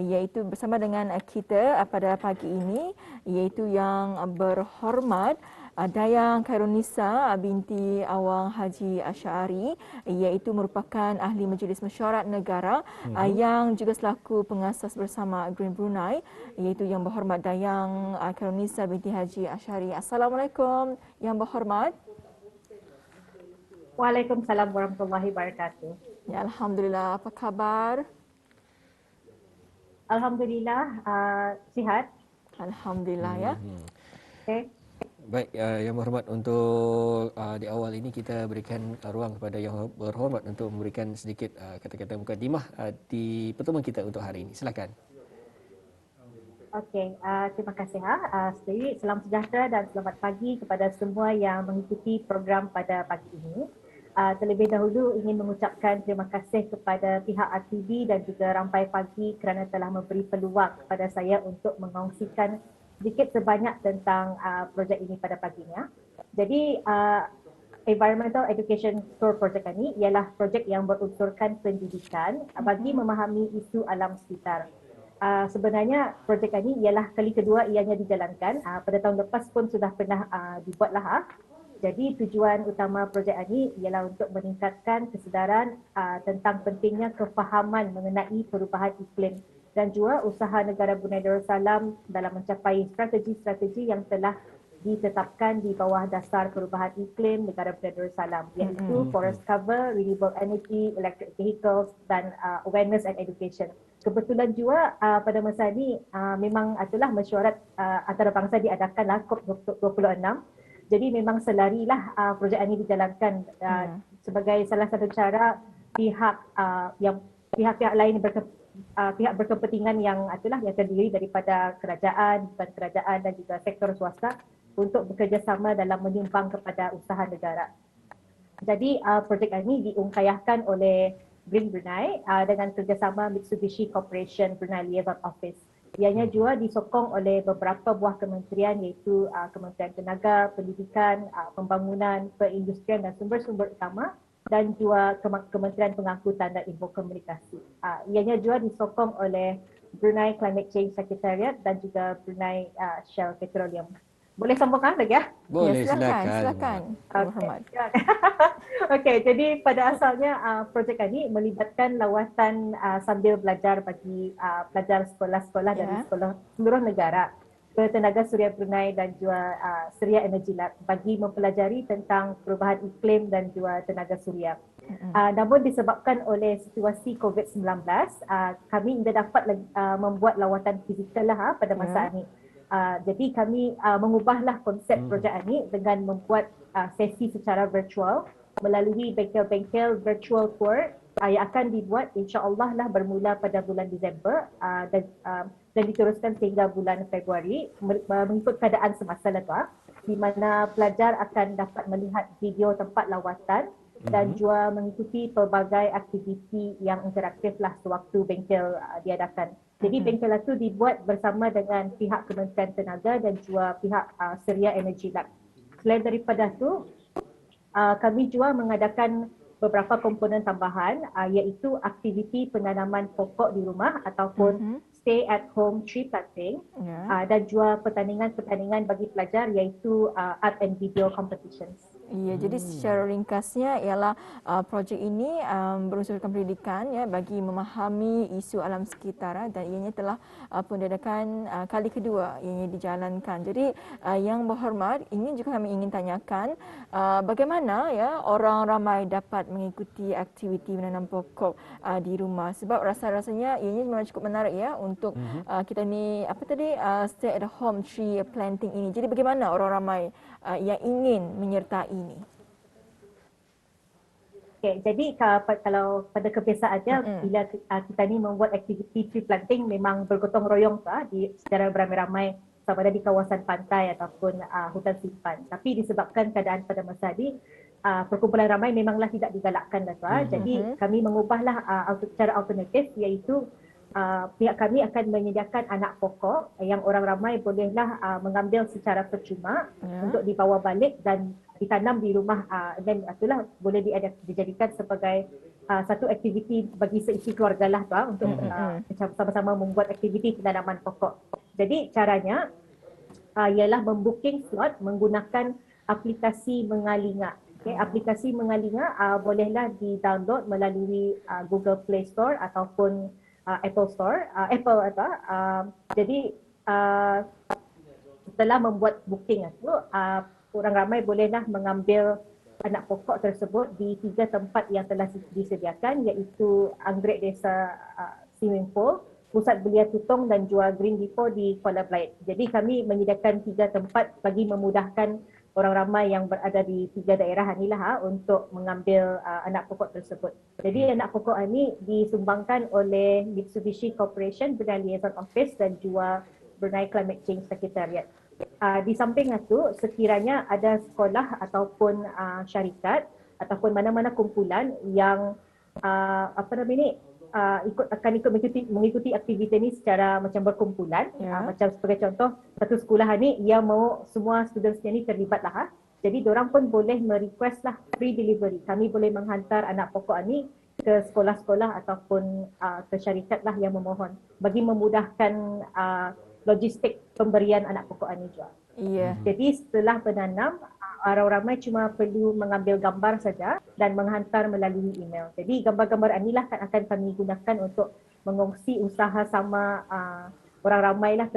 iaitu bersama dengan kita pada pagi ini, iaitu yang berhormat Dayang Khairunisa binti Awang Haji Asy'ari, iaitu merupakan ahli Majlis Mesyuarat Negara yang juga selaku pengasas bersama Green Brunei, iaitu yang berhormat Dayang Khairunisa binti Haji Asy'ari. Assalamualaikum yang berhormat. Waalaikumsalam warahmatullahi wabarakatuh. Ya, alhamdulillah. Apa khabar? Alhamdulillah sihat. Alhamdulillah ya. Okay. Baik, Yang Berhormat, untuk di awal ini kita berikan ruang kepada Yang Berhormat untuk memberikan sedikit kata-kata mukadimah di pertemuan kita untuk hari ini. Silakan. Okey, terima kasih. Salam sejahtera dan selamat pagi kepada semua yang mengikuti program pada pagi ini. Terlebih dahulu ingin mengucapkan terima kasih kepada pihak RTB dan juga Rampai Pagi kerana telah memberi peluang kepada saya untuk mengongsikan sedikit sebanyak tentang projek ini pada paginya. Jadi Environmental Education Tour projek ini ialah projek yang berunsurkan pendidikan bagi memahami isu alam sekitar. Sebenarnya projek ini ialah kali kedua ianya dijalankan. Pada tahun lepas pun sudah pernah dibuatlah. Jadi tujuan utama projek ini ialah untuk meningkatkan kesedaran tentang pentingnya kefahaman mengenai perubahan iklim dan juga usaha negara Brunei Darussalam dalam mencapai strategi-strategi yang telah ditetapkan di bawah dasar perubahan iklim negara Brunei Darussalam, iaitu forest cover, renewable energy, electric vehicles dan awareness and education. Kebetulan juga pada masa ini memang itulah mesyuarat antarabangsa diadakanlah COP26. Jadi memang selarilah projek ini dijalankan sebagai salah satu cara pihak-pihak lain pihak berkepentingan yang terdiri daripada kerajaan, bukan kerajaan dan juga sektor swasta untuk bekerjasama dalam menyumbang kepada usaha negara. Jadi projek ini diungkayahkan oleh Green Brunei dengan kerjasama Mitsubishi Corporation Brunei Liaison Office. Ianya juga disokong oleh beberapa buah kementerian iaitu Kementerian Tenaga, Pendidikan, Pembangunan, Perindustrian dan Sumber-Sumber Utama dan juga Kementerian Pengangkutan dan Info Komunikasi. Ianya juga disokong oleh Brunei Climate Change Secretariat dan juga Brunei Shell Petroleum. Boleh sambungkan lagi ya? Boleh, Ya, silakan. silakan. Berhormat. Okey, jadi pada asalnya projek ini melibatkan lawatan sambil belajar bagi pelajar sekolah-sekolah dari seluruh negara ke Tenaga Suria Brunei dan juga Suria Energy Lab bagi mempelajari tentang perubahan iklim dan juga tenaga suria. Namun disebabkan oleh situasi COVID-19, kami tidak dapat membuat lawatan fizikal pada masa ini. Jadi kami mengubahlah konsep projek ini dengan membuat sesi secara virtual melalui bengkel-bengkel virtual tour yang akan dibuat insya-Allah lah bermula pada bulan Disember dan diteruskan sehingga bulan Februari mengikut keadaan semasa di mana pelajar akan dapat melihat video tempat lawatan dan juga mengikuti pelbagai aktiviti yang interaktif lah sewaktu bengkel diadakan. Jadi bengkel itu dibuat bersama dengan pihak Kementerian Tenaga dan juga pihak Suria Energy Lab. Selain daripada itu, kami juga mengadakan beberapa komponen tambahan iaitu aktiviti penanaman pokok di rumah ataupun stay at home tree planting dan juga pertandingan-pertandingan bagi pelajar iaitu art and video competitions. Ya, jadi secara ringkasnya ialah projek ini berunsurkan pendidikan ya bagi memahami isu alam sekitar dan ianya telah pun diadakan kali kedua ianya dijalankan. Jadi yang berhormat, ini juga kami ingin tanyakan bagaimana ya orang ramai dapat mengikuti aktiviti menanam pokok di rumah, sebab rasa-rasanya ianya memang cukup menarik ya untuk kita ni stay at home tree planting ini. Jadi bagaimana orang ramai yang ingin menyertai ini? Okay, jadi kalau pada kebiasaannya bila kita ni membuat aktiviti tree planting memang bergotong royong secara beramai-ramai sama ada di kawasan pantai ataupun hutan simpan. Tapi disebabkan keadaan pada masa ini perkumpulan ramai memanglah tidak digalakkan Jadi kami mengubahlah cara alternatif iaitu pihak kami akan menyediakan anak pokok yang orang ramai bolehlah mengambil secara percuma untuk dibawa balik dan ditanam di rumah dan itulah boleh dijadikan sebagai satu aktiviti bagi seisi keluarga lah tu untuk macam sama-sama membuat aktiviti penanaman pokok. Jadi caranya ialah membooking slot menggunakan aplikasi Mengalinga. Okay, aplikasi Mengalinga bolehlah di-download melalui Google Play Store ataupun Apple Store, jadi setelah membuat booking itu, orang ramai bolehlah mengambil anak pokok tersebut di 3 tempat yang telah disediakan, iaitu Anggrek Desa Swimming Pool, Pusat Belia Tutong dan Jual Green Depot di Kuala Belait. Jadi kami menyediakan 3 tempat bagi memudahkan orang ramai yang berada di 3 daerah inilah untuk mengambil anak pokok tersebut. Jadi anak pokok ini disumbangkan oleh Mitsubishi Corporation Brunei Liaison Office dan Jua Brunei Climate Change Secretariat. Di samping itu, sekiranya ada sekolah ataupun syarikat ataupun mana-mana kumpulan yang akan ikut mengikuti aktiviti ini secara macam berkumpulan, macam sebagai contoh satu sekolah ni ia mahu semua students ni terlibat lah. Jadi diorang pun boleh merequest lah free delivery. Kami boleh menghantar anak pokok ni ke sekolah-sekolah ataupun ke syarikat lah yang memohon bagi memudahkan logistik pemberian anak pokok ni juga. Jadi setelah menanam, orang ramai cuma perlu mengambil gambar saja dan menghantar melalui email. Jadi gambar-gambar inilah akan kami gunakan untuk mengongsi usaha sama orang ramai lah,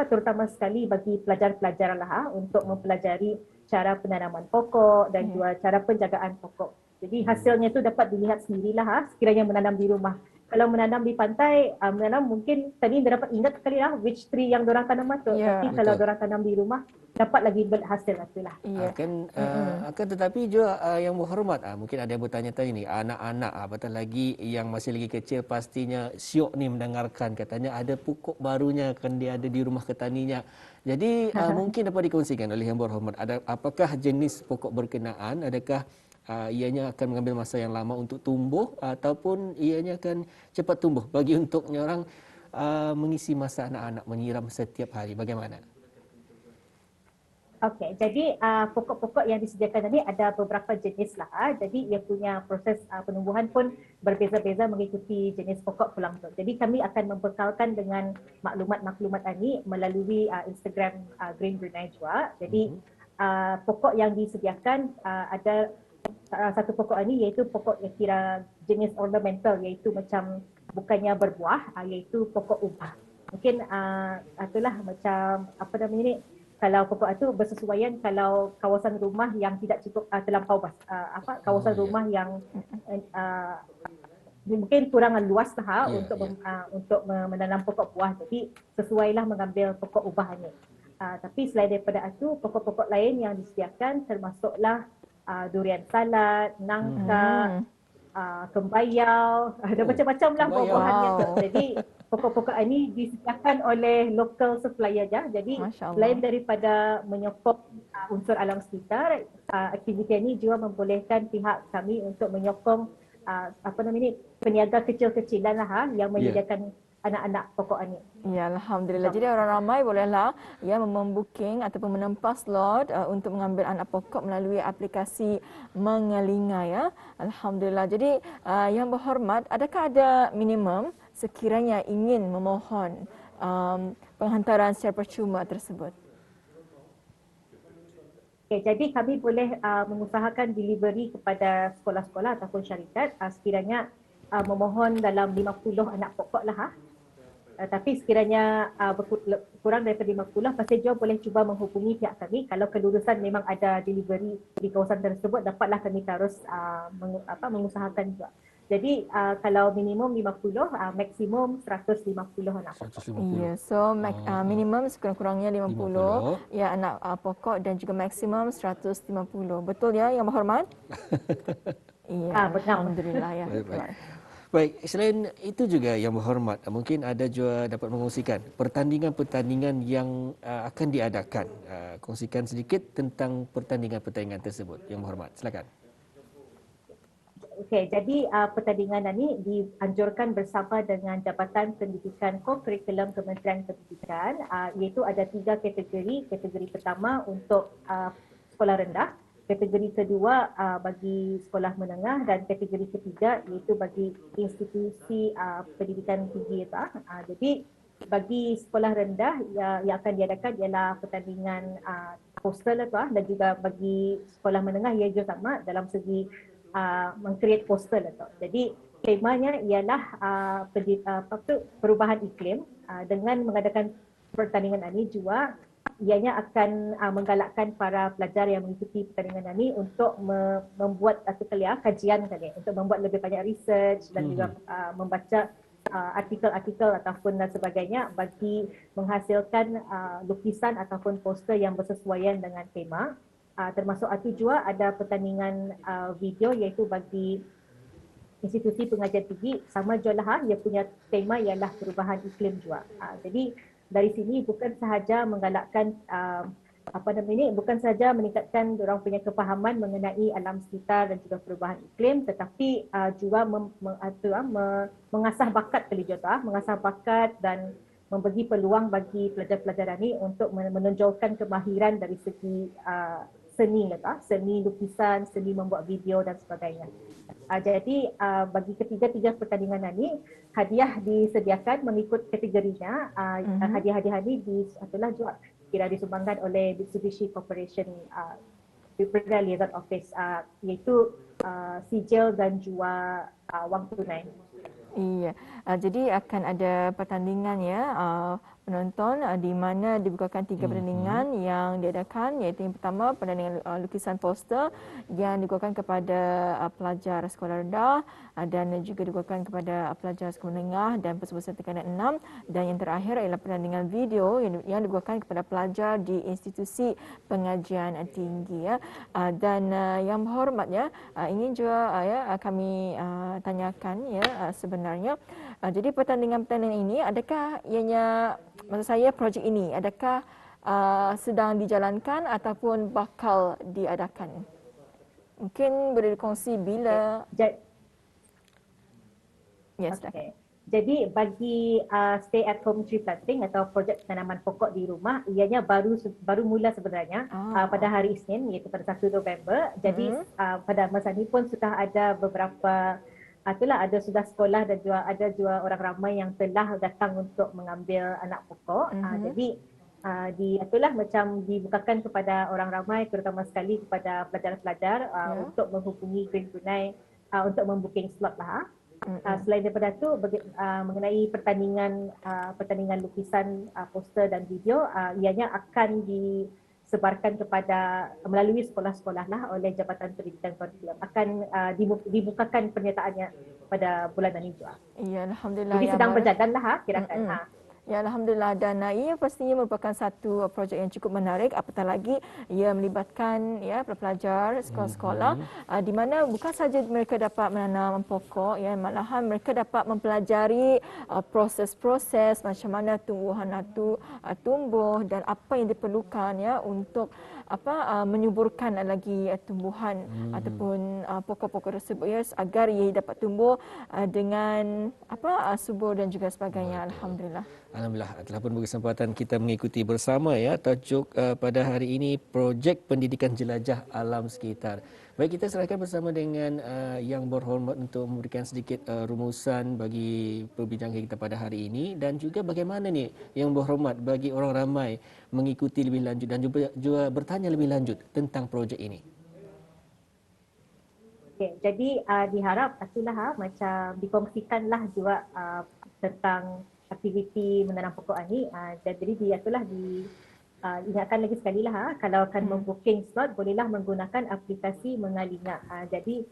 terutama sekali bagi pelajar-pelajar lah untuk mempelajari cara penanaman pokok dan juga cara penjagaan pokok. Jadi hasilnya tu dapat dilihat sendirilah sekiranya menanam di rumah. Kalau menanam di pantai, menanam mungkin tadi dia dapat ingat sekali lah which tree yang diorang tanam tu. Tapi kalau diorang tanam di rumah, dapat lagi berhasil itulah. Akan tetapi juga yang berhormat, mungkin ada yang bertanya-tanya ni, anak-anak apatah lagi yang masih lagi kecil pastinya syok ni mendengarkan katanya ada pokok barunya akan dia ada di rumah ketaninya. Jadi mungkin dapat dikongsikan oleh yang berhormat, apakah jenis pokok berkenaan, adakah ianya akan mengambil masa yang lama untuk tumbuh ataupun ianya akan cepat tumbuh bagi untuk orang mengisi masa anak-anak menyiram setiap hari, bagaimana? Okey, jadi pokok-pokok yang disediakan tadi ada beberapa jenis lah. Jadi ia punya proses penumbuhan pun berbeza-beza mengikuti jenis pokok pulang tu. Jadi kami akan membekalkan dengan maklumat-maklumat ini melalui Instagram Green Brunei juga. Jadi pokok yang disediakan ada satu pokok ini iaitu pokok yang kira jenis ornamental, iaitu macam bukannya berbuah, iaitu pokok ubah. Mungkin itulah macam kalau pokok itu bersesuaian kalau kawasan rumah yang tidak cukup terlampau kawasan rumah yang mungkin kurang luas lah untuk menanam pokok buah. Jadi sesuailah mengambil pokok ubah ini. Tapi selain daripada itu, pokok-pokok lain yang disediakan termasuklah durian salad, nangka, kembayau, ada macam-macam lah buah-buahannya tu. Jadi pokok-pokok ini disediakan oleh local supplier je. Jadi selain daripada menyokong unsur alam sekitar, aktiviti ini juga membolehkan pihak kami untuk menyokong peniaga kecil-kecilan lah yang menyediakan anak-anak pokok ini. Ya, alhamdulillah. Jadi orang ramai bolehlah membooking ataupun menempa slot untuk mengambil anak pokok melalui aplikasi Mengalinga ya. Alhamdulillah. Jadi yang berhormat, adakah ada minimum sekiranya ingin memohon penghantaran secara percuma tersebut? Okay, jadi kami boleh mengusahakan delivery kepada sekolah-sekolah ataupun syarikat sekiranya memohon dalam 50 anak pokok lah. Tapi sekiranya kurang daripada 50, pasti juga boleh cuba menghubungi pihak kami. Kalau kelulusan memang ada delivery di kawasan tersebut, dapatlah kami terus mengusahakan juga. Jadi kalau minimum 50, maksimum 150 anak pokok. Ya, so minimum sekurang-kurangnya 50 ya anak pokok dan juga maksimum 150. Betul ya yang berhormat? Ya, alhamdulillah ya. Baik, selain itu juga yang berhormat, mungkin ada juga dapat mengongsikan pertandingan-pertandingan yang akan diadakan. Kongsikan sedikit tentang pertandingan-pertandingan tersebut yang berhormat. Silakan. Okey, jadi pertandingan ini dianjurkan bersama dengan Jabatan Pendidikan Co-Curriculum Kementerian Pendidikan, iaitu ada 3 kategori. Kategori pertama untuk sekolah rendah, Kategori kedua bagi sekolah menengah dan kategori ketiga iaitu bagi institusi pendidikan tinggi. Jadi bagi sekolah rendah yang akan diadakan ialah pertandingan poster dan juga bagi sekolah menengah ia juga sama dalam segi meng-create poster. Jadi temanya ialah perubahan iklim dengan mengadakan pertandingan ini juga ianya akan menggalakkan para pelajar yang mengikuti pertandingan ini untuk membuat kajian untuk membuat lebih banyak research dan juga membaca artikel-artikel ataupun dan sebagainya bagi menghasilkan lukisan ataupun poster yang bersesuaian dengan tema. Termasuk itu juga ada pertandingan video iaitu bagi institusi pengajian tinggi sama jualah ia punya tema ialah perubahan iklim juga. Jadi dari sini bukan sahaja menggalakkan bukan sahaja meningkatkan orang punya kefahaman mengenai alam sekitar dan juga perubahan iklim, tetapi juga mengasah bakat mengasah bakat dan memberi peluang bagi pelajar-pelajar ini untuk menonjolkan kemahiran dari segi seni lukisan, seni membuat video dan sebagainya. Jadi bagi ketiga-tiga pertandingan ini hadiah disediakan mengikut kategorinya. Hadiah-hadiah ini juga kira disumbangkan oleh Mitsubishi Corporation Perdana Liaison Office iaitu sijil dan juga wang tunai. Iya, jadi akan ada pertandingan ya penonton di mana dibukakan 3 pertandingan yang diadakan, iaitu yang pertama pertandingan lukisan poster yang digunakan kepada pelajar sekolah rendah dan juga digunakan kepada pelajar sekolah menengah dan peserta tingkatan 6, dan yang terakhir ialah pertandingan video yang digunakan kepada pelajar di institusi pengajian tinggi ya. Dan yang berhormatnya ingin juga kami tanyakan ya sebenarnya jadi pertandingan-pertandingan ini adakah ianya, maksud saya projek ini adakah sedang dijalankan ataupun bakal diadakan? Mungkin boleh dikongsi bila. Yes. Okay. Jadi bagi stay at home tree planting atau projek tanaman pokok di rumah, ianya baru mula sebenarnya pada hari Isnin iaitu pada 1 November. Jadi pada masa ini pun sudah ada beberapa sudah sekolah dan juga ada juga orang ramai yang telah datang untuk mengambil anak pokok. Jadi macam dibukakan kepada orang ramai, terutama sekali kepada pelajar-pelajar untuk menghubungi Green Brunei untuk membooking slot lah. Selain daripada itu mengenai pertandingan lukisan, poster dan video, ianya akan disebarkan kepada melalui sekolah-sekolah lah oleh Jabatan Pendidikan Kurikulum. Akan dibukakan penyertaannya pada bulan ini juga. Ya, alhamdulillah. Jadi sedang berjalan lah kirakan. Ya, alhamdulillah, dan ia pastinya merupakan satu projek yang cukup menarik, apatah lagi ia melibatkan pelajar sekolah-sekolah di mana bukan saja mereka dapat menanam pokok malahan mereka dapat mempelajari proses-proses macam mana tumbuhan itu tumbuh dan apa yang diperlukan untuk menyuburkan lagi tumbuhan ataupun pokok-pokok tersebut agar ia dapat tumbuh dengan subur dan juga sebagainya. Alhamdulillah. Alhamdulillah, telah pun berkesempatan kita mengikuti bersama tajuk pada hari ini projek pendidikan jelajah alam sekitar. Baik, kita serahkan bersama dengan yang berhormat untuk memberikan sedikit rumusan bagi perbincangan kita pada hari ini, dan juga bagaimana ni yang berhormat bagi orang ramai mengikuti lebih lanjut dan juga bertanya lebih lanjut tentang projek ini. Okay, jadi diharap macam dikongsikanlah juga tentang aktiviti menanam pokok ini. Jadi ingatkan lagi sekali lah kalau akan membooking slot bolehlah menggunakan aplikasi Mengalinga. Jadi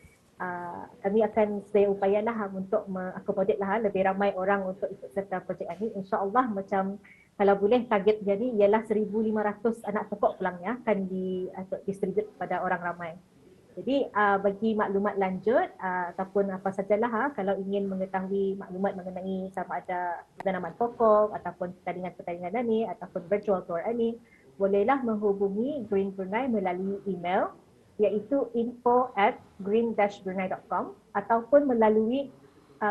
kami akan sedaya upaya untuk mengakomodir lebih ramai orang untuk ikut serta projek ini. InsyaAllah macam kalau boleh target jadi ialah 1,500 anak pokok pelangnya akan distribute kepada orang ramai. Jadi bagi maklumat lanjut ataupun apa sajalah kalau ingin mengetahui maklumat mengenai sama ada tanaman pokok ataupun pertandingan-pertandingan ini ataupun virtual tour ini, bolehlah menghubungi Green Brunei melalui email iaitu info@green-brunei.com ataupun melalui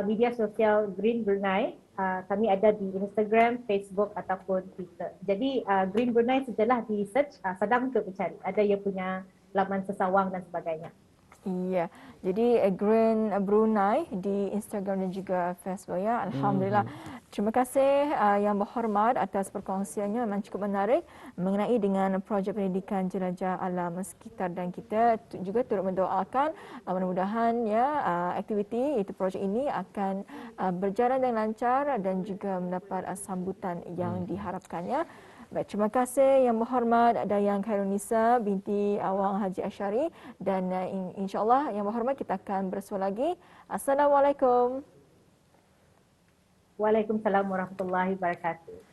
media sosial Green Brunei. Kami ada di Instagram, Facebook ataupun Twitter. Jadi Green Brunei sajalah di search, sedang untuk mencari. Ada yang punya laman sesawang dan sebagainya. Iya, jadi Green Brunei di Instagram dan juga Facebook ya. Alhamdulillah. Terima kasih Yang Berhormat atas perkongsiannya, memang cukup menarik mengenai dengan projek pendidikan jelajah alam sekitar, dan kita juga turut mendoakan mudah-mudahan ya aktiviti itu projek ini akan berjalan dengan lancar dan juga mendapat sambutan yang diharapkannya. Baik, terima kasih Yang Berhormat Dayang Khairunisa binti Awang Haji Asyari, dan insya-Allah Yang Berhormat kita akan bersua lagi. Assalamualaikum. Waalaikumsalam warahmatullahi wabarakatuh.